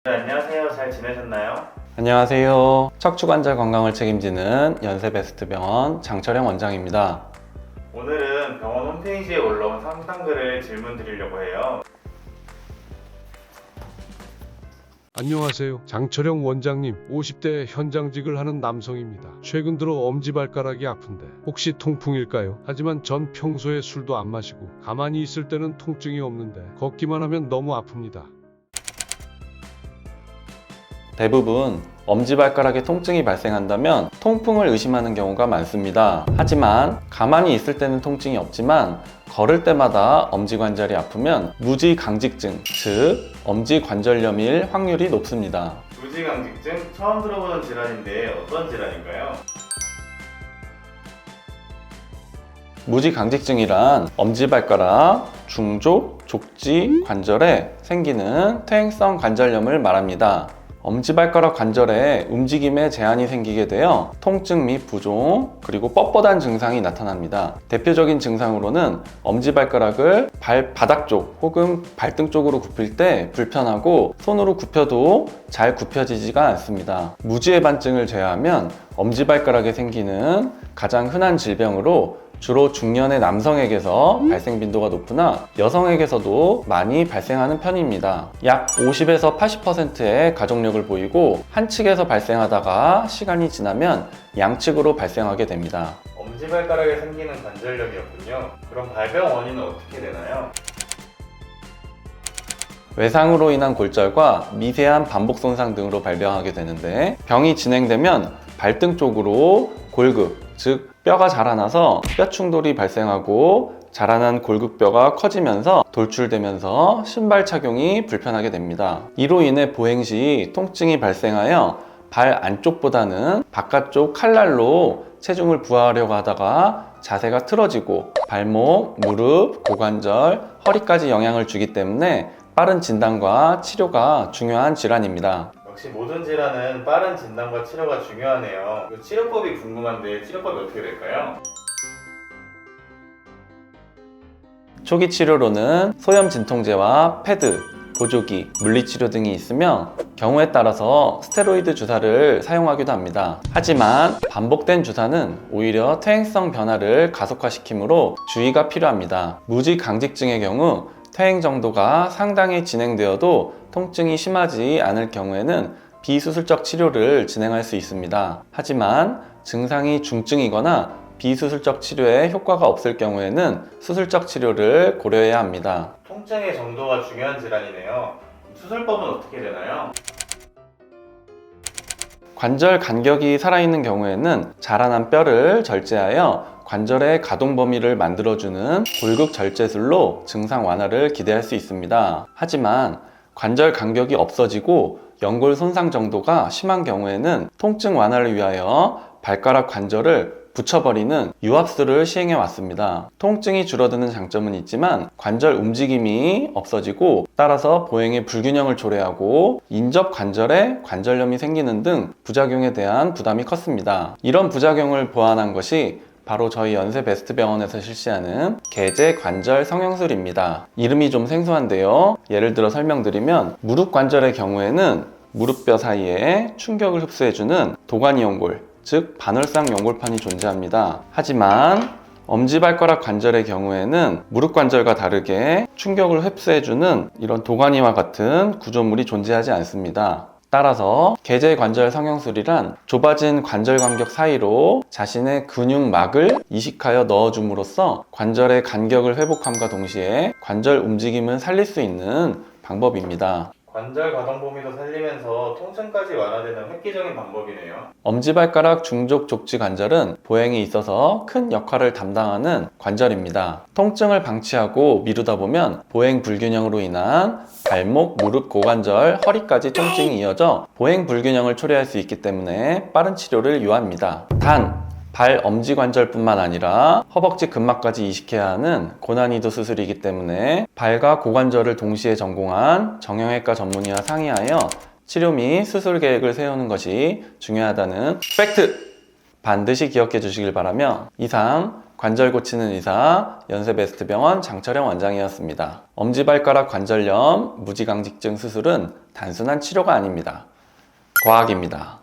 네, 안녕하세요. 잘 지내셨나요? 안녕하세요. 척추관절 건강을 책임지는 연세베스트병원 장철영 원장입니다. 오늘은 병원 홈페이지에 올라온 상담글을 질문 드리려고 해요. 안녕하세요. 장철영 원장님, 50대 현장직을 하는 남성입니다. 최근 들어 엄지발가락이 아픈데 혹시 통풍일까요? 하지만 전 평소에 술도 안 마시고 가만히 있을 때는 통증이 없는데 걷기만 하면 너무 아픕니다. 대부분 엄지발가락에 통증이 발생한다면 통풍을 의심하는 경우가 많습니다. 하지만 가만히 있을 때는 통증이 없지만 걸을 때마다 엄지관절이 아프면 무지강직증, 즉 엄지관절염일 확률이 높습니다. 무지강직증 처음 들어보는 질환인데 어떤 질환인가요? 무지강직증이란 엄지발가락, 중족, 족지 관절에 생기는 퇴행성 관절염을 말합니다. 엄지발가락 관절에 움직임에 제한이 생기게 되어 통증 및 부종, 그리고 뻣뻣한 증상이 나타납니다. 대표적인 증상으로는 엄지발가락을 발바닥 쪽 혹은 발등 쪽으로 굽힐 때 불편하고 손으로 굽혀도 잘 굽혀지지가 않습니다. 무지해반증을 제외하면 엄지발가락에 생기는 가장 흔한 질병으로 주로 중년의 남성에게서 발생 빈도가 높으나 여성에게서도 많이 발생하는 편입니다. 약 50에서 80%의 가족력을 보이고 한 측에서 발생하다가 시간이 지나면 양측으로 발생하게 됩니다. 엄지발가락에 생기는 관절염이었군요. 그럼 발병 원인은 어떻게 되나요? 외상으로 인한 골절과 미세한 반복 손상 등으로 발병하게 되는데, 병이 진행되면 발등 쪽으로 골극, 즉 뼈가 자라나서 뼈 충돌이 발생하고 자라난 골극뼈가 커지면서 돌출되면서 신발 착용이 불편하게 됩니다. 이로 인해 보행 시 통증이 발생하여 발 안쪽보다는 바깥쪽 칼날로 체중을 부하하려고 하다가 자세가 틀어지고 발목, 무릎, 고관절, 허리까지 영향을 주기 때문에 빠른 진단과 치료가 중요한 질환입니다. 역시 모든 질환은 빠른 진단과 치료가 중요하네요. 그 치료법이 궁금한데 치료법이 어떻게 될까요? 초기 치료로는 소염 진통제와 패드, 보조기, 물리치료 등이 있으며 경우에 따라서 스테로이드 주사를 사용하기도 합니다. 하지만 반복된 주사는 오히려 퇴행성 변화를 가속화시키므로 주의가 필요합니다. 무지강직증의 경우 퇴행 정도가 상당히 진행되어도 통증이 심하지 않을 경우에는 비수술적 치료를 진행할 수 있습니다. 하지만 증상이 중증이거나 비수술적 치료에 효과가 없을 경우에는 수술적 치료를 고려해야 합니다. 통증의 정도가 중요한 질환이네요. 수술법은 어떻게 되나요? 관절 간격이 살아있는 경우에는 자라난 뼈를 절제하여 관절의 가동 범위를 만들어주는 골극 절제술로 증상 완화를 기대할 수 있습니다. 하지만 관절 간격이 없어지고 연골 손상 정도가 심한 경우에는 통증 완화를 위하여 발가락 관절을 붙여버리는 유압술을 시행해 왔습니다. 통증이 줄어드는 장점은 있지만 관절 움직임이 없어지고 따라서 보행의 불균형을 초래하고 인접 관절에 관절염이 생기는 등 부작용에 대한 부담이 컸습니다. 이런 부작용을 보완한 것이 바로 저희 연세베스트병원에서 실시하는 개제 관절 성형술입니다. 이름이 좀 생소한데요. 예를 들어 설명드리면 무릎 관절의 경우에는 무릎뼈 사이에 충격을 흡수해주는 도가니 연골, 즉 반월상 연골판이 존재합니다. 하지만 엄지발가락 관절의 경우에는 무릎 관절과 다르게 충격을 흡수해주는 이런 도가니와 같은 구조물이 존재하지 않습니다. 따라서 개제 관절 성형술이란 좁아진 관절 간격 사이로 자신의 근육막을 이식하여 넣어줌으로써 관절의 간격을 회복함과 동시에 관절 움직임을 살릴 수 있는 방법입니다. 관절 가동 범위도 살리면서 통증까지 완화되는 획기적인 방법이네요. 엄지발가락 중족 족지 관절은 보행에 있어서 큰 역할을 담당하는 관절입니다. 통증을 방치하고 미루다 보면 보행 불균형으로 인한 발목, 무릎, 고관절, 허리까지 통증이 이어져 보행 불균형을 초래할 수 있기 때문에 빠른 치료를 요합니다. 단, 발 엄지관절뿐만 아니라 허벅지 근막까지 이식해야 하는 고난이도 수술이기 때문에 발과 고관절을 동시에 전공한 정형외과 전문의와 상의하여 치료 및 수술 계획을 세우는 것이 중요하다는 팩트! 반드시 기억해 주시길 바라며 이상 관절 고치는 의사 연세베스트병원 장철영 원장이었습니다. 엄지발가락 관절염 무지강직증 수술은 단순한 치료가 아닙니다. 과학입니다.